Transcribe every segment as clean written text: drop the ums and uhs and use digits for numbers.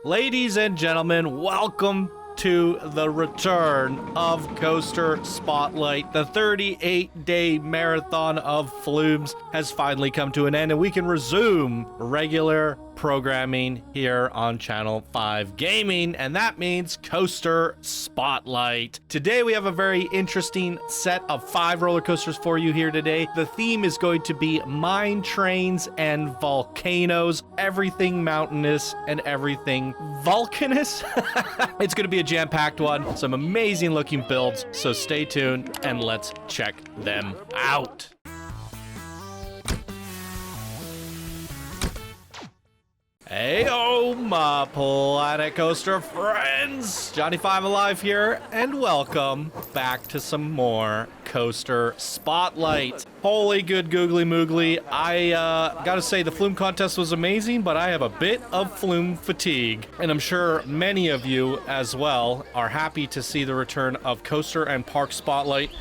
Ladies and gentlemen, welcome to the return of Coaster Spotlight. The 38-day marathon of flumes has finally come to an end, and we can resume regular programming here on Channel 5 Gaming, and that means Coaster Spotlight. Today we have a very interesting set of 5 roller coasters for you here today. The theme is going to be mine trains and volcanoes, everything mountainous and everything volcanous. It's going to be a jam-packed one, some amazing looking builds, so stay tuned and let's check them out. Hey-o, my Planet Coaster friends! Johnny 5 Alive here, and welcome back to some more Coaster Spotlight. Holy good googly moogly. I gotta say the flume contest was amazing, but I have a bit of flume fatigue. And I'm sure many of you as well are happy to see the return of Coaster and Park Spotlight.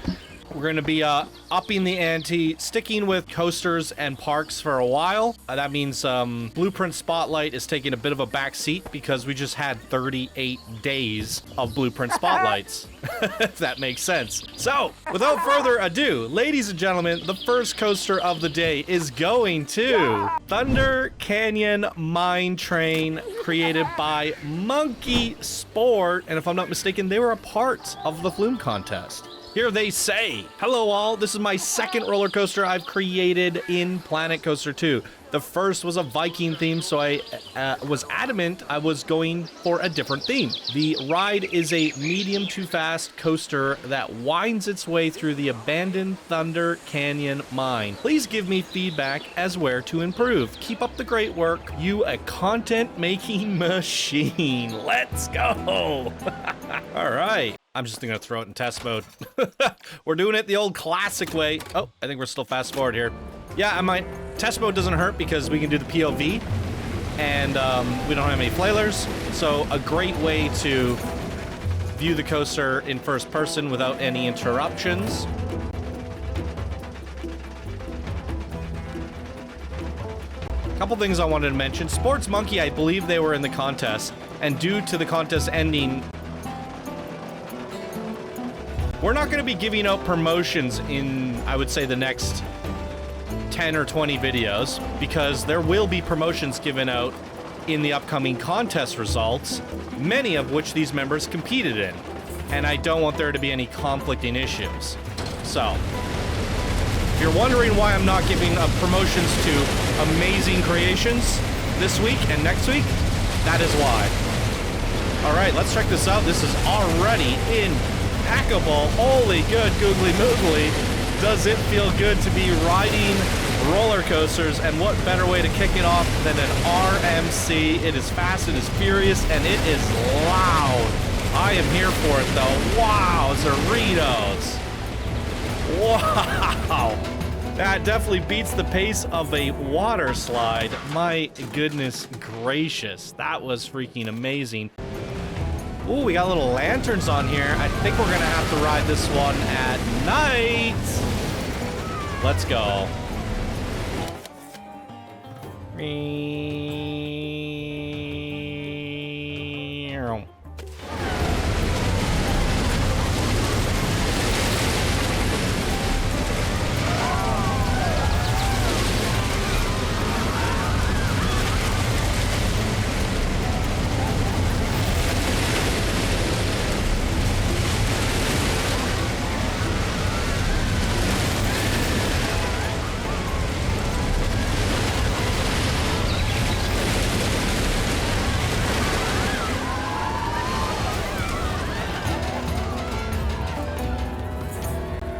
We're going to be upping the ante, sticking with coasters and parks for a while. That means Blueprint Spotlight is taking a bit of a back seat because we just had 38 days of Blueprint Spotlights, if that makes sense. So, without further ado, ladies and gentlemen, the first coaster of the day is going to Thunder Canyon Mine Train, created by Munkysport. And if I'm not mistaken, they were a part of the flume contest. Here they say, hello all, this is my second roller coaster I've created in Planet Coaster 2. The first was a Viking theme, so I was adamant I was going for a different theme. The ride is a medium to fast coaster that winds its way through the abandoned Thunder Canyon mine. Please give me feedback as where to improve. Keep up the great work, you a content making machine. Let's go. All right. I'm just gonna throw it in test mode. We're doing it the old classic way. Oh, I think we're still fast forward here. Yeah, test mode doesn't hurt because we can do the POV, and we don't have any flailers, so a great way to view the coaster in first person without any interruptions. A couple things I wanted to mention. Sports Monkey, I believe they were in the contest, and due to the contest ending, we're not going to be giving out promotions in, I would say, the next 10 or 20 videos, because there will be promotions given out in the upcoming contest results, many of which these members competed in. And I don't want there to be any conflicting issues. So, if you're wondering why I'm not giving up promotions to amazing creations this week and next week, that is why. All right, let's check this out. This is already impeccable. Holy good googly moogly. Does it feel good to be riding roller coasters, and what better way to kick it off than an RMC. It is fast, it is furious, and it is loud. I am here for it though. Wow, Cerritos. Wow. That definitely beats the pace of a water slide. My goodness gracious. That was freaking amazing. Ooh, we got little lanterns on here. I think we're gonna have to ride this one at night. Let's go.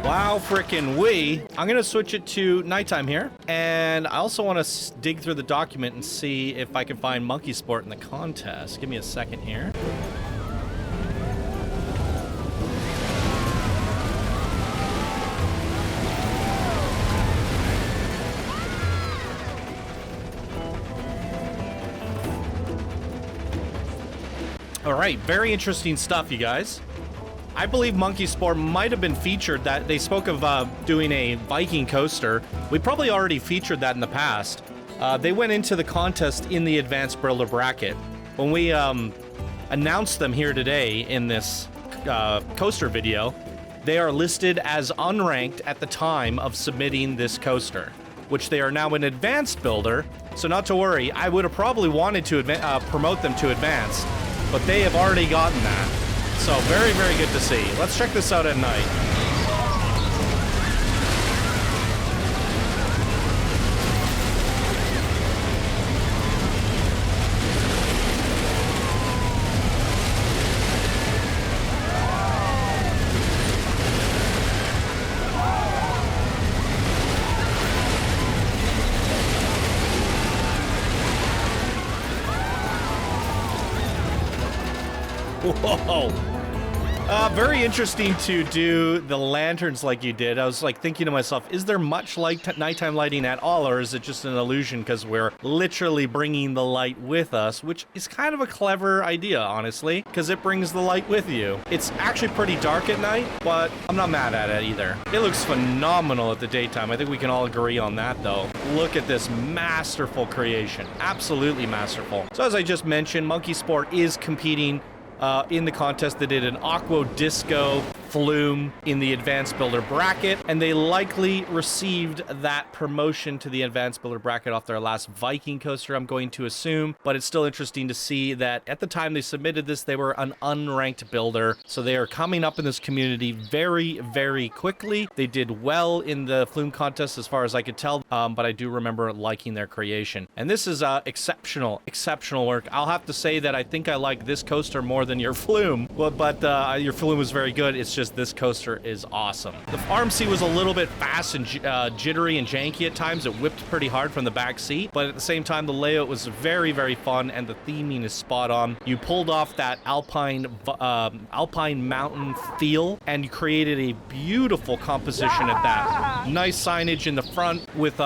Wow, frickin' we. I'm gonna switch it to nighttime here, and I also want to dig through the document and see if I can find Munkysport in the contest. Give me a second here. All right, very interesting stuff, you guys. I believe Munkysport might have been featured. That they spoke of doing a Viking coaster. We probably already featured that in the past. They went into the contest in the advanced builder bracket. when we announced them here today in this coaster video, they are listed as unranked at the time of submitting this coaster, which they are now an advanced builder. So not to worry, I would have probably wanted to promote them to advanced, but they have already gotten that. So very, very good to see. Let's check this out at night. Whoa. Very interesting to do the lanterns like you did. I was like thinking to myself, is there much nighttime lighting at all, or is it just an illusion because we're literally bringing the light with us, which is kind of a clever idea, honestly, because it brings the light with you. It's actually pretty dark at night, but I'm not mad at it either. It looks phenomenal at the daytime. I think we can all agree on that, though. Look at this masterful creation. Absolutely masterful. So as I just mentioned, Munkysport is competing in the contest. They did an Aqua Disco Flume in the Advanced Builder bracket, and they likely received that promotion to the Advanced Builder bracket off their last Viking coaster, I'm going to assume. But it's still interesting to see that at the time they submitted this, they were an unranked builder. So they are coming up in this community very, very quickly. They did well in the Flume contest as far as I could tell, but I do remember liking their creation. And this is exceptional work. I'll have to say that I think I like this coaster more than your Flume, but your Flume was very good. It's just this coaster is awesome. The RMC was a little bit fast and jittery and janky at times. It whipped pretty hard from the back seat, but at the same time, the layout was very, very fun, and the theming is spot on. You pulled off that alpine mountain feel, and you created a beautiful composition at that. Nice signage in the front with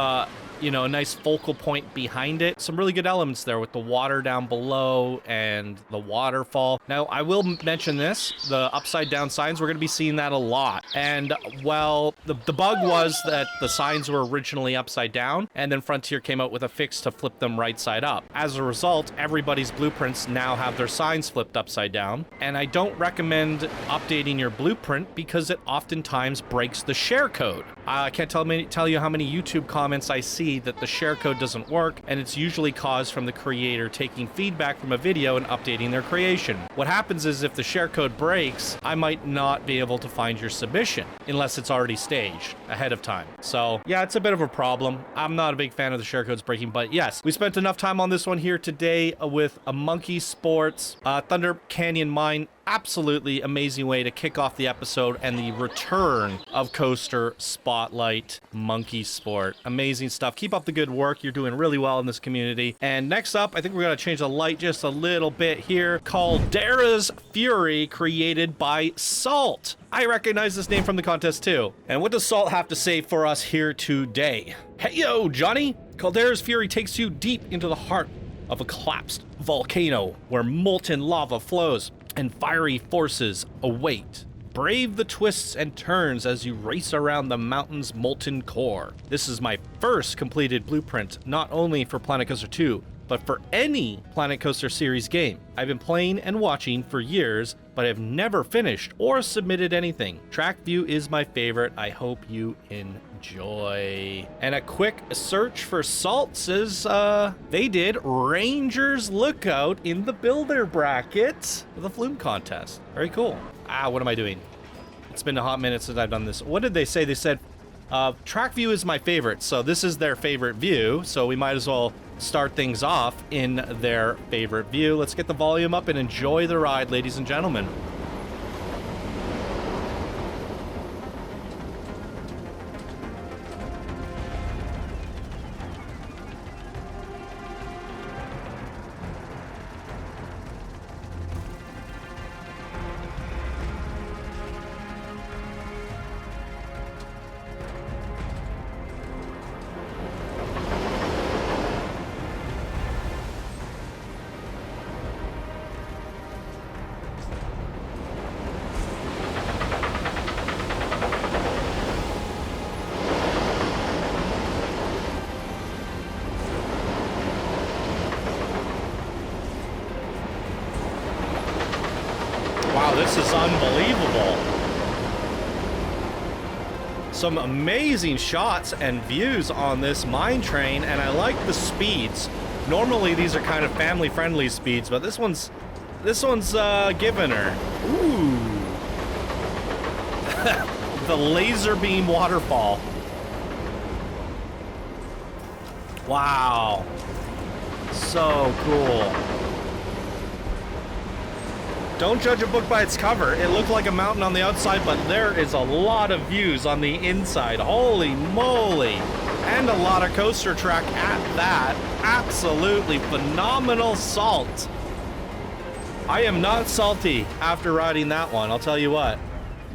you know, a nice focal point behind it. Some really good elements there with the water down below and the waterfall. Now, I will mention this, the upside down signs, we're going to be seeing that a lot. And, well, the bug was that the signs were originally upside down, and then Frontier came out with a fix to flip them right side up. As a result, everybody's blueprints now have their signs flipped upside down. And I don't recommend updating your blueprint because it oftentimes breaks the share code. I can't tell you how many YouTube comments I see that the share code doesn't work, and it's usually caused from the creator taking feedback from a video and updating their creation. What happens is if the share code breaks, I might not be able to find your submission unless it's already staged ahead of time. So yeah, it's a bit of a problem. I'm not a big fan of the share codes breaking, but yes, we spent enough time on this one here today with a Munkysport's Thunder Canyon Mine. Absolutely amazing way to kick off the episode and the return of Coaster Spotlight Munkysport. Amazing stuff. Keep up the good work. You're doing really well in this community. And next up, I think we're going to change the light just a little bit here. Caldera's Fury, created by Salt. I recognize this name from the contest too. And what does Salt have to say for us here today? Hey yo, Johnny! Caldera's Fury takes you deep into the heart of a collapsed volcano where molten lava flows and fiery forces await. Brave the twists and turns as you race around the mountain's molten core. This is my first completed blueprint, not only for Planet Coaster 2, but for any Planet Coaster series game. I've been playing and watching for years, but I've never finished or submitted anything. Track view is my favorite. I hope you enjoy. And a quick search for Salt says they did Ranger's Lookout in the builder bracket for the Flume contest. Very cool. What am I doing? It's been a hot minute since I've done this. What did they say? They said track view is my favorite. So this is their favorite view. So we might as well start things off in their favorite view. Let's get the volume up and enjoy the ride, ladies and gentlemen. Wow, this is unbelievable. Some amazing shots and views on this mine train, and I like the speeds. Normally these are kind of family-friendly speeds, but this one's giving her. Ooh. The laser beam waterfall. Wow. So cool. Don't judge a book by its cover. It looked like a mountain on the outside, but there is a lot of views on the inside. Holy moly. And a lot of coaster track at that. Absolutely phenomenal salt. I am not salty after riding that one, I'll tell you what.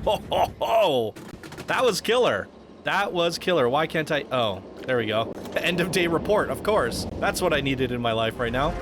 Ho, ho, ho. That was killer. That was killer. Why can't I? Oh, there we go. End of day report, of course. That's what I needed in my life right now.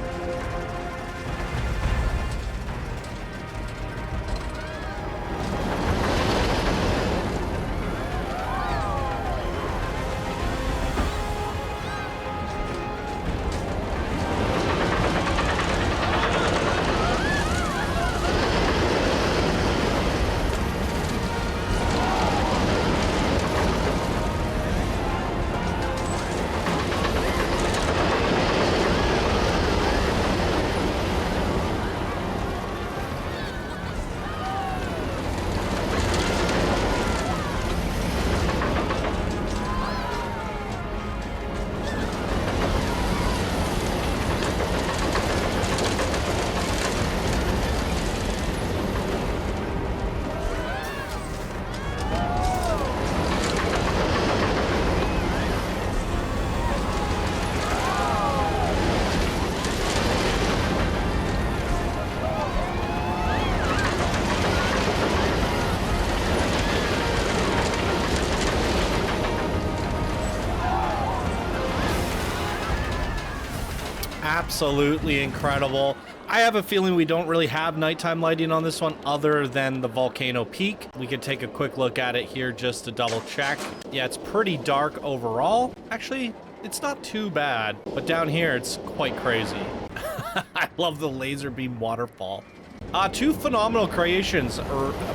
Absolutely incredible. I have a feeling we don't really have nighttime lighting on this one other than the volcano peak. We can take a quick look at it here just to double check. Yeah, it's pretty dark overall. Actually, it's not too bad, but down here it's quite crazy. I love the laser beam waterfall. Two phenomenal creations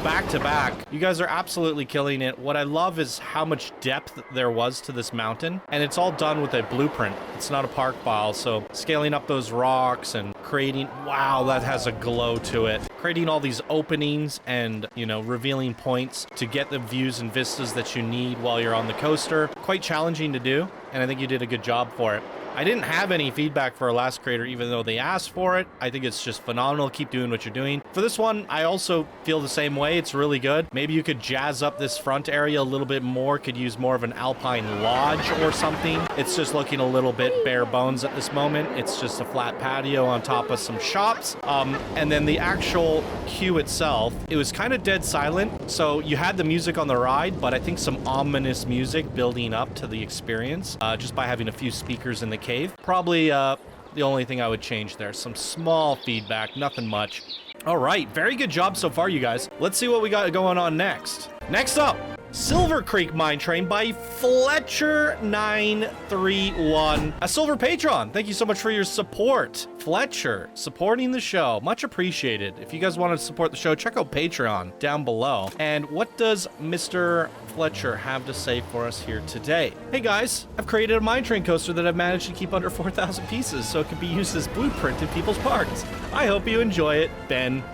back to back. You guys are absolutely killing it. What I love is how much depth there was to this mountain, and it's all done with a blueprint. It's not a park file, so scaling up those rocks and creating, wow, that has a glow to it. Creating all these openings and, you know, revealing points to get the views and vistas that you need while you're on the coaster. Quite challenging to do, and I think you did a good job for it. I didn't have any feedback for our last creator, even though they asked for it. I think it's just phenomenal. Keep doing what you're doing. For this one, I also feel the same way. It's really good. Maybe you could jazz up this front area a little bit more. Could use more of an alpine lodge or something. It's just looking a little bit bare bones at this moment. It's just a flat patio on top of some shops. And then the actual queue itself, it was kind of dead silent. So you had the music on the ride, but I think some ominous music building up to the experience just by having a few speakers in the cave. Probably the only thing I would change there. Some small feedback, nothing much. All right, very good job so far, you guys. Let's see what we got going on next. Next up, Silver Creek Mine Train by Fletcher 931. A silver patron. Thank you so much for your support. Fletcher, supporting the show. Much appreciated. If you guys want to support the show, check out Patreon down below. And what does Mr. Fletcher have to say for us here today? Hey guys, I've created a mine train coaster that I've managed to keep under 4,000 pieces so it can be used as blueprint in people's parks. I hope you enjoy it, Ben.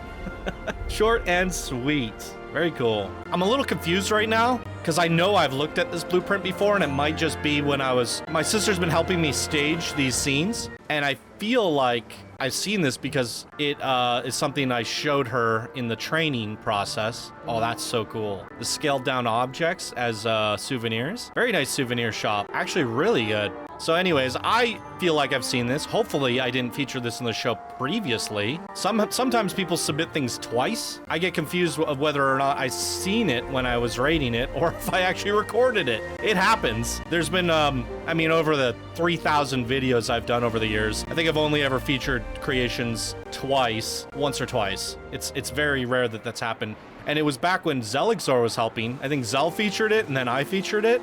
Short and sweet. Very cool. I'm a little confused right now because I know I've looked at this blueprint before, and it might just be when my sister's been helping me stage these scenes, and I feel like I've seen this because it is something I showed her in the training process. Oh, that's so cool. The scaled down objects as souvenirs. Very nice souvenir shop. Actually, really good. So anyways, I feel like I've seen this. Hopefully I didn't feature this in the show previously. Sometimes people submit things twice. I get confused of whether or not I seen it when I was rating it or if I actually recorded it. It happens. There's been, I mean, over the 3,000 videos I've done over the years, I think I've only ever featured creations once or twice. It's very rare that that's happened. And it was back when Zelixor was helping. I think Zell featured it and then I featured it.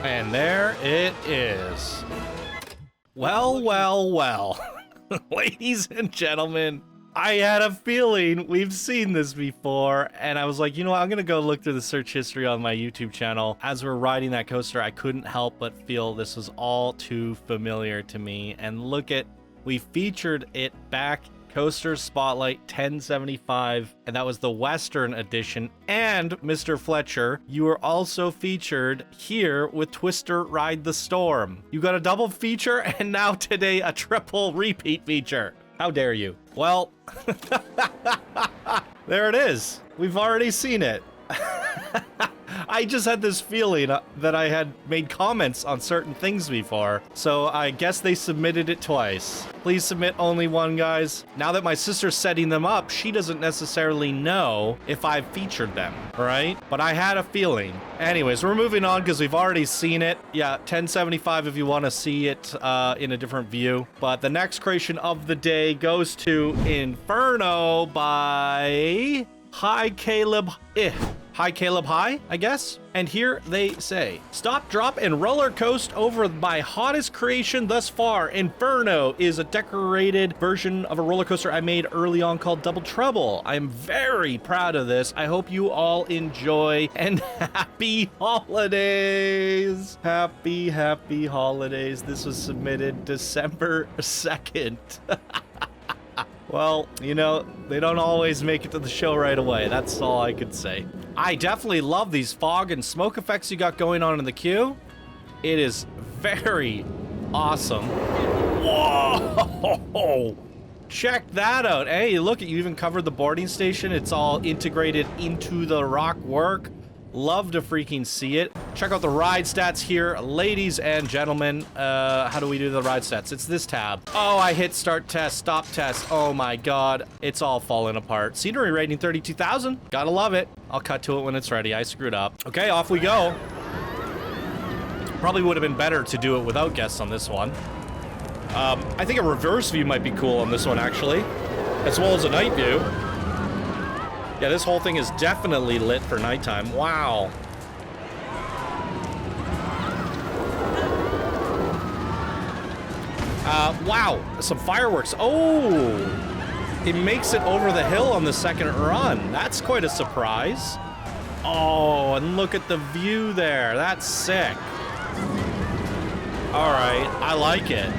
And there it is. Well, well, well. Ladies and gentlemen, I had a feeling we've seen this before, and I was like, you know what, I'm gonna go look through the search history on my YouTube channel. As we're riding that coaster, I couldn't help but feel this was all too familiar to me. And look at, we featured it back, Coaster Spotlight 1075, and that was the Western edition. And Mr. Fletcher, you were also featured here with Twister Ride the Storm. You got a double feature, and now today a triple repeat feature. How dare you? Well, there it is. We've already seen it. I just had this feeling that I had made comments on certain things before, so I guess they submitted it twice. Please submit only one, guys. Now that my sister's setting them up, she doesn't necessarily know if I've featured them, right? But I had a feeling. Anyways, we're moving on because we've already seen it. Yeah, 1075 if you want to see it in a different view. But the next creation of the day goes to Inferno by HicalebiH. HicalebiH, I guess. And here they say, stop, drop, and roller coast over my hottest creation thus far. Inferno is a decorated version of a roller coaster I made early on called Double Trouble. I'm very proud of this. I hope you all enjoy, and happy holidays. Happy holidays. This was submitted December 2nd. Well, you know, they don't always make it to the show right away. That's all I could say. I definitely love these fog and smoke effects you got going on in the queue. It is very awesome. Whoa! Check that out. Hey, look, you even covered the boarding station. It's all integrated into the rock work. Love to freaking see it. Check out the ride stats here, ladies and gentlemen. How do we do the ride stats? It's this tab. Oh, I hit start test, stop test. Oh my god, it's all falling apart. Scenery rating 32,000. Gotta love it. I'll cut to it when it's ready. I screwed up. Okay, off we go. Probably would have been better to do it without guests on this one. I think a reverse view might be cool on this one, actually, as well as a night view. Yeah, this whole thing is definitely lit for nighttime. Wow. Wow, some fireworks. Oh, it makes it over the hill on the second run. That's quite a surprise. Oh, and look at the view there. That's sick. All right, I like it.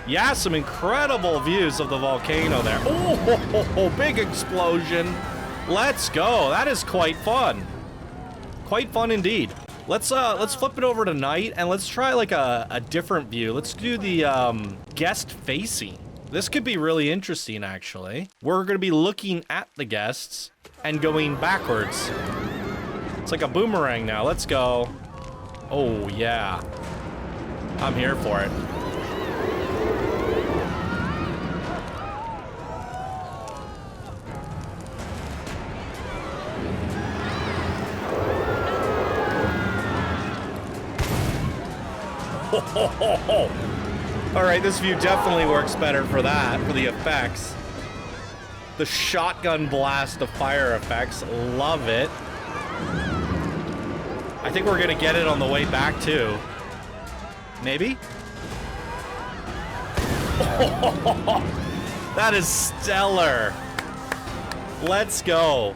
Yeah, some incredible views of the volcano there. Oh, big explosion. Let's go. That is quite fun. Quite fun indeed. Let's flip it over to night and let's try like a different view. Let's do the guest facing. This could be really interesting, actually. We're going to be looking at the guests and going backwards. It's like a boomerang now. Let's go. Oh, yeah. I'm here for it. All right, this view definitely works better for that, for the effects. The shotgun blast of fire effects, love it. I think we're gonna get it on the way back too. Maybe? That is stellar. Let's go.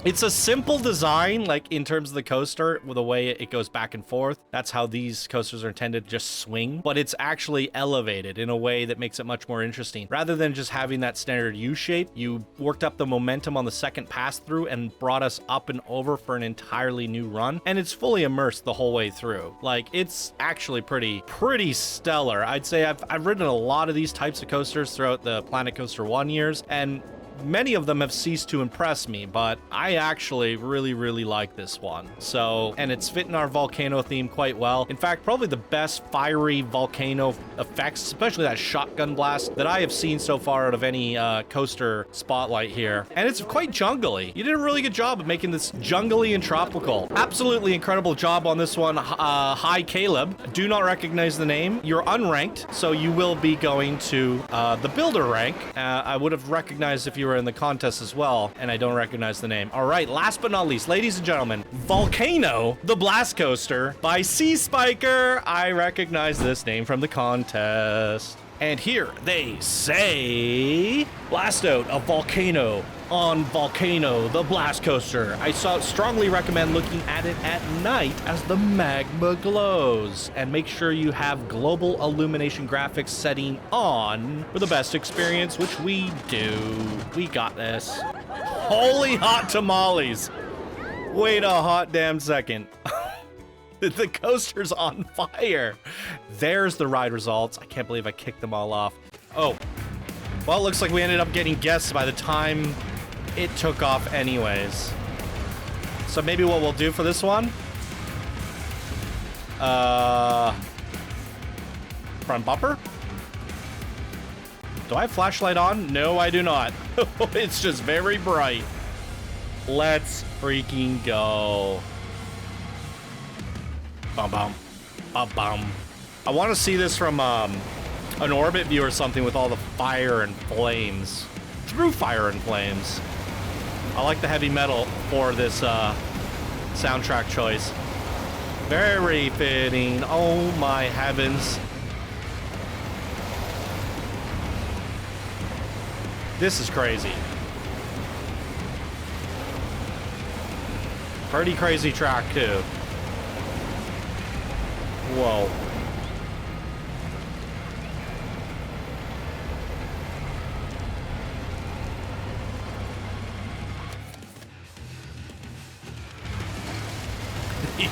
It's a simple design, like in terms of the coaster, with the way it goes back and forth. That's how these coasters are intended to just swing, but it's actually elevated in a way that makes it much more interesting. Rather than just having that standard U shape, you worked up the momentum on the second pass through and brought us up and over for an entirely new run. And it's fully immersed the whole way through. Like, it's actually pretty stellar. I'd say I've ridden a lot of these types of coasters throughout the Planet Coaster 1 years, and many of them have ceased to impress me, but I actually really like this one. So, and it's fitting our volcano theme quite well. In fact, probably the best fiery volcano effects, especially that shotgun blast, that I have seen so far out of any coaster spotlight here. And it's quite jungly. You did a really good job of making this jungly and tropical. Absolutely incredible job on this one. Hi, Caleb. Do not recognize the name. You're unranked, so you will be going to the builder rank. I would have recognized if you were in the contest as well, and I don't recognize the name. All right, last but not least, ladies and gentlemen, Volcano, the Blast Coaster by Seaspiker. I recognize this name from the contest. And here they say, blast out a volcano on Volcano, the Blast Coaster. I strongly recommend looking at it at night as the magma glows. And make sure you have global illumination graphics setting on for the best experience, which we do. We got this. Holy hot tamales. Wait a hot damn second. The coaster's on fire. There's the ride results. I can't believe I kicked them all off. Oh, well, it looks like we ended up getting guests by the time it took off anyways. So maybe what we'll do for this one, front bumper? Do I have flashlight on? No, I do not. It's just very bright. Let's freaking go. Bum bum. Bum bum. I want to see this from an orbit view or something with all the fire and flames. Through fire and flames. I like the heavy metal for this soundtrack choice. Very fitting. Oh my heavens. This is crazy. Pretty crazy track too. Whoa.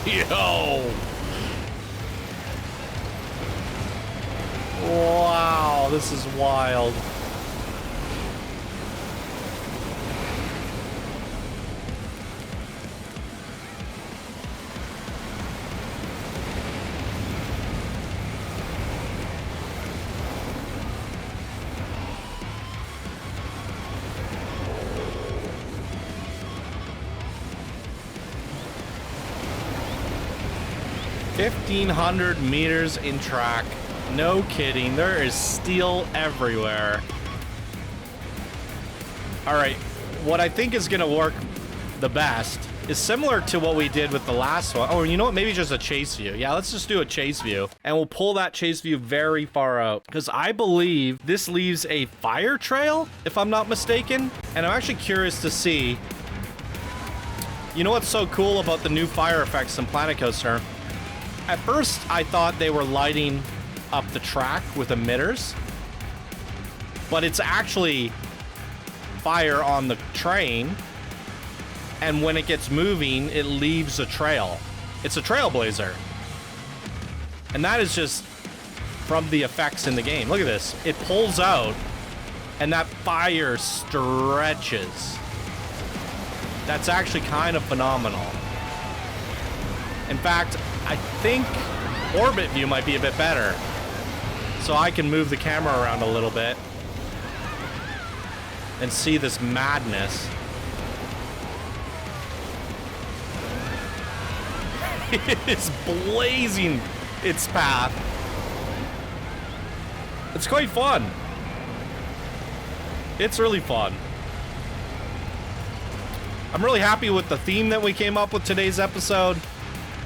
Yo! Wow, this is wild. $1,500 meters in track. No kidding. There is steel everywhere. All right. What I think is going to work the best is similar to what we did with the last one. Oh, you know what? Maybe just a chase view. Yeah, let's just do a chase view. And we'll pull that chase view very far out. Because I believe this leaves a fire trail, if I'm not mistaken. And I'm actually curious to see. You know what's so cool about the new fire effects in Planet Coaster? At first, I thought they were lighting up the track with emitters, but it's actually fire on the train, and when it gets moving, it leaves a trail. It's a trailblazer. And that is just from the effects in the game. Look at this. It pulls out, and that fire stretches. That's actually kind of phenomenal. In fact, I think orbit view might be a bit better. So I can move the camera around a little bit and see this madness. It's blazing its path. It's quite fun. It's really fun. I'm really happy with the theme that we came up with today's episode.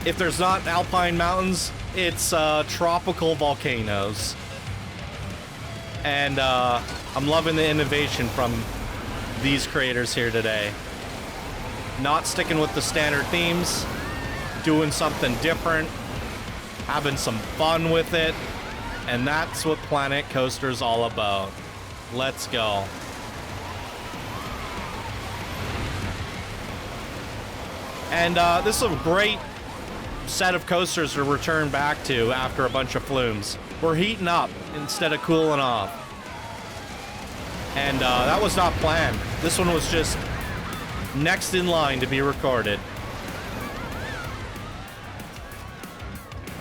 If there's not alpine mountains, it's tropical volcanoes. And I'm loving the innovation from these creators here today. Not sticking with the standard themes, doing something different, having some fun with it, and that's what Planet Coaster's all about. Let's go. And this is a great set of coasters to return back to after a bunch of flumes. We're heating up instead of cooling off. And that was not planned. This one was just next in line to be recorded.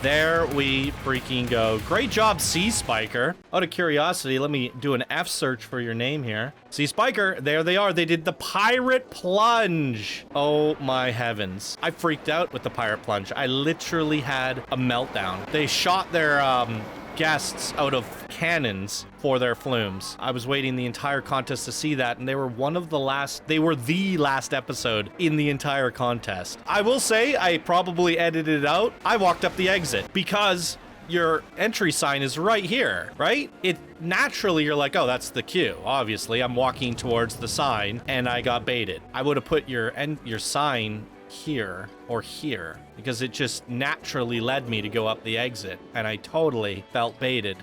There we freaking go. Great job, Seaspiker. Out of curiosity, let me do an F search for your name here. Seaspiker, there they are. They did the Pirate Plunge. Oh my heavens. I freaked out with the Pirate Plunge. I literally had a meltdown. They shot their guests out of cannons for their flumes. I was waiting the entire contest to see that, and they were the last episode in the entire contest. I will say, I probably edited it out. I walked up the exit because your entry sign is right here, right? It naturally, you're like, oh, that's the queue. Obviously, I'm walking towards the sign and I got baited. I would have put your sign here or here because it just naturally led me to go up the exit, and I totally felt baited.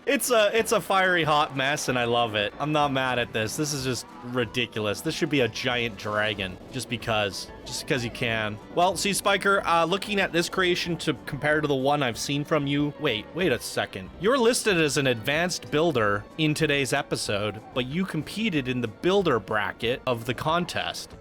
It's a fiery hot mess, and I love it. I'm not mad at this. This is just ridiculous. This should be a giant dragon, just because you can. Well, Seaspiker, looking at this creation to compare to the one I've seen from you. Wait a second. You're listed as an advanced builder in today's episode, but you competed in the builder bracket of the contest.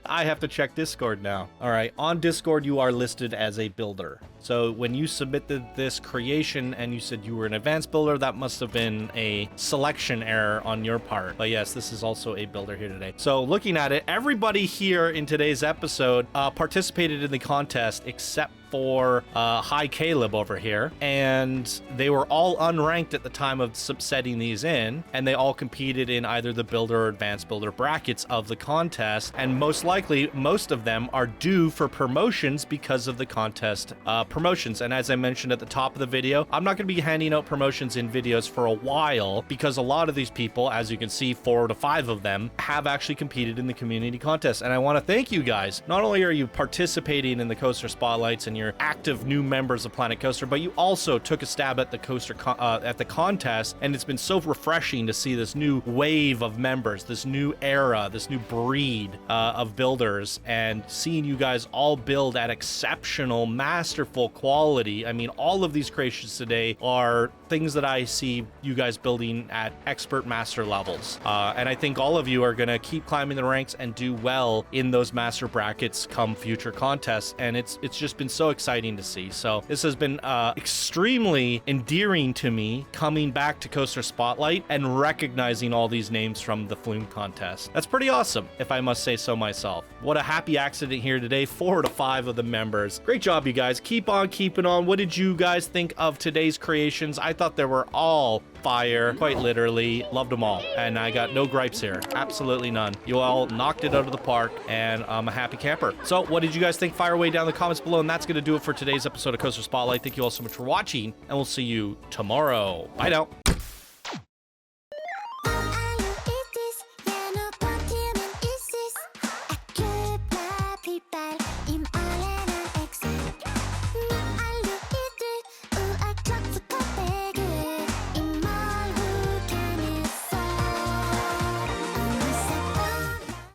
I have to check Discord now. All right, on Discord, you are listed as a builder. So when you submitted this creation and you said you were an advanced builder, that must have been a selection error on your part. But yes, this is also a builder here today. So looking at it, everybody here in today's episode participated in the contest except for HicalebiH over here, and they were all unranked at the time of setting these in, and they all competed in either the builder or advanced builder brackets of the contest, and most likely most of them are due for promotions because of the contest promotions. And as I mentioned at the top of the video, I'm not going to be handing out promotions in videos for a while because a lot of these people, as you can see, 4 to 5 of them have actually competed in the community contest, and I want to thank you guys. Not only are you participating in the Coaster Spotlights and you're active new members of Planet Coaster, but you also took a stab at the coaster at the contest, and it's been so refreshing to see this new wave of members, this new era, this new breed of builders, and seeing you guys all build at exceptional, masterful quality. I mean, all of these creations today are things that I see you guys building at expert master levels, and I think all of you are gonna keep climbing the ranks and do well in those master brackets come future contests, and it's just been so exciting to see. So this has been extremely endearing to me, coming back to Coaster Spotlight and recognizing all these names from the Flume contest. That's pretty awesome, if I must say so myself. What a happy accident here today. 4 to 5 of the members. Great job, you guys. Keep on keeping on. What did you guys think of today's creations? I thought they were all fire, quite literally. Loved them all, and I got no gripes here. Absolutely none. You all knocked it out of the park, and I'm a happy camper. So what did you guys think? Fire away down in the comments below, and that's going to do it for today's episode of Coaster Spotlight. Thank you all so much for watching, and we'll see you tomorrow. Bye now.